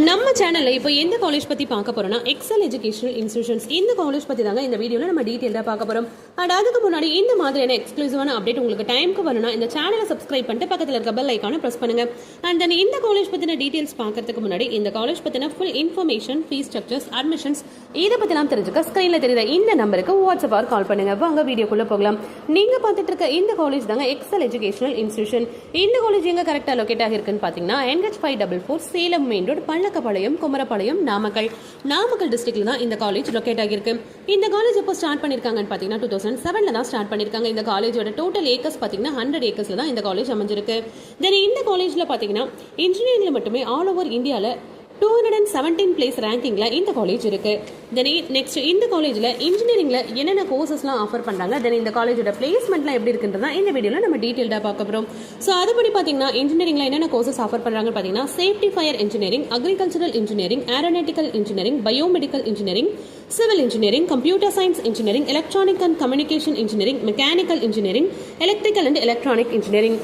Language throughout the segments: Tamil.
நம்ம சேனல்ல இப்போ எந்த காலேஜ் பத்தி பார்க்க போறோம்னா எக்ஸல் எஜுகேஷனல் இன்ஸ்டிடியூஷன்ஸ். இந்த காலேஜ் பத்தி தாங்க இந்த வீடியோல நம்ம டீடைலா பார்க்க போறோம். அண்ட் அதுக்கு முன்னாடி இந்த மாதிரியான எக்ஸ்க்ளூசிவான அப்டேட் உங்களுக்கு டைம்க்கு வரணும்னா இந்த சேனலை சப்ஸ்கிரைப் பண்ணிட்டு பக்கத்துல இருக்க பெல் ஐகானை பிரஸ் பண்ணுங்க. அண்ட் தென் இந்த காலேஜ் பத்தின டீடைல்ஸ் பார்க்கறதுக்கு முன்னாடி இந்த காலேஜ் பத்தின full information, fees structures, admissions இதை பத்திலாம் தெரிஞ்சுக்க ஸ்கிரீன்ல தெரியுற இந்த நம்பருக்கு வாட்ஸ்அப் ஆர் கால் பண்ணுங்க. வாங்க வீடியோக்குள்ள போகலாம். நீங்க பார்த்துட்டு இருக்க இந்த காலேஜ் தாங்க எக்ஸல் எஜுகேஷனல் இன்ஸ்டிடியூஷன். இந்த காலேஜ் எங்க கரெக்டா லொகேட் ஆகிருக்குன்னு பாத்தீங்கன்னா NH544 Salem main road, Pallakkapalayam, Kumarapalayam, Namakkal டிஸ்ட்ரிக்ட்ல தான் இந்த காலேஜ் லொகேட் ஆகிருக்கு. இந்த காலேஜ் எப்போ ஸ்டார்ட் பண்ணிருக்காங்கன்னு பாத்தீங்கன்னா 2007ல தான் ஸ்டார்ட் பண்ணிருக்காங்க. இந்த காலேஜோட டோட்டல் ஏக்கர்ஸ் பாத்தீங்கன்னா 100 ஏக்கர்ஸ்ல தான் இந்த காலேஜ் அமைஞ்சிருக்கு. தென் இந்த காலேஜ்ல பாத்தீங்கன்னா இன்ஜினியரிங்ல மட்டுமே ஆல் ஓவர் இந்தியால 217 பிளேஸ் ரேங்கிங்ல இந்த காலேஜ் இருக்கு. தென் நெக்ஸ்ட் இந்த காலேஜ்ல இன்ஜினியரிங்ல என்னென்ன கோர்சஸ்லாம் ஆஃபர் பண்றாங்க, தென் இந்த காலேஜோட பிளேஸ்மெண்ட்லாம் எப்படி இருக்குன்றதா இந்த வீடியோல நம்ம டீடைல்டா பார்க்க போறோம். ஸோ அதுபடி பாத்தீங்கன்னா இன்ஜினியரிங்ல என்னென்ன கோர்சஸ் ஆஃபர் பண்றாங்கன்னு பாத்தீங்கன்னா safety fire engineering, agricultural engineering, aeronautical engineering, biomedical engineering, civil engineering, computer science engineering, electronic and communication engineering, mechanical engineering, electrical and electronic engineering.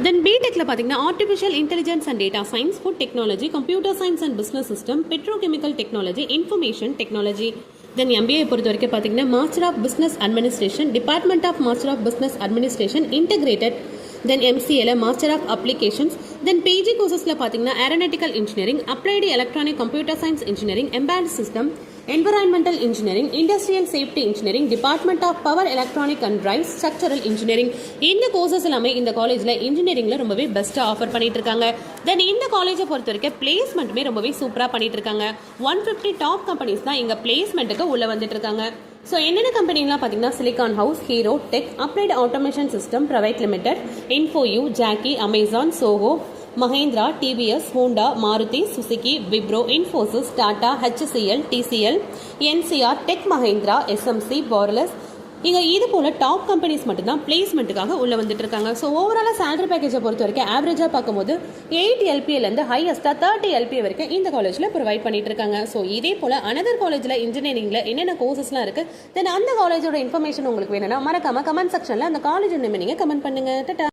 Then பிடெக்ல பார்த்தீங்கன்னா artificial intelligence and data science, food technology, computer science and business system, petrochemical technology, information technology. Then MBA பொறுத்த வரைக்கும் பார்த்தீங்கன்னா master of business administration, department of master of business administration integrated. Then எம்சிஏல master of applications. Then PG கோர்சஸ்ல பார்த்தீங்கன்னா aeronautical engineering, applied electronic computer science engineering, embedded system, environmental engineering, industrial safety engineering, department of power electronic and drives, structural engineering. இந்த கோர்சஸ் எல்லாமே இந்த காலேஜ்ல இன்ஜினியரிங்ல ரொம்பவே பெஸ்ட்டா ஆஃபர் பண்ணிட்டு இருக்காங்க. தென் இந்த காலேஜை பொறுத்த வரைக்கும் பிளேஸ்மெண்ட்டுமே ரொம்பவே சூப்பரா பண்ணிட்டு இருக்காங்க. 150 டாப் கம்பெனிஸ் தான் இங்க பிளேஸ்மெண்ட்டுக்கு உள்ள வந்துட்டு இருக்காங்க. ஸோ என்னென்ன கம்பெனிலாம் பார்த்தீங்கன்னா Silicon House, Hero Tech, applied automation system private limited, இன்ஃபோயூ, Jockey, Amazon, Zoho, Mahindra, TVS, Honda, Maruti Suzuki, Wipro, Infosys, Tata, HCL, TCL, NCR, Tech Mahindra, SMC, பாரலஸ். இங்கே இது போல டாப் கம்பெனிஸ் மட்டும்தான் பிளேஸ்மெண்ட்டுக்காக உள்ள வந்துட்டு இருக்காங்க. ஸோ ஓவராலாக சேலரி பேக்கேஜை பொறுத்த வரைக்கும் ஆவரேஜாக பார்க்கும்போது 8 LPA ஹையஸ்டா 30 LPA வரைக்கும் இந்த காலேஜில் ப்ரொவைட் பண்ணிட்டு இருக்காங்க. ஸோ இதே போல அனதர் காலேஜில் இன்ஜினியரிங்ல என்னென்ன கோர்சஸ்லாம் இருக்கு, தென் அந்த காலேஜோட இன்ஃபர்மேஷன் உங்களுக்கு வேணும்னா மறக்காம கமெண்ட் செக்ஷன்ல அந்த காலேஜ் நேம் நீங்க கமெண்ட் பண்ணுங்க.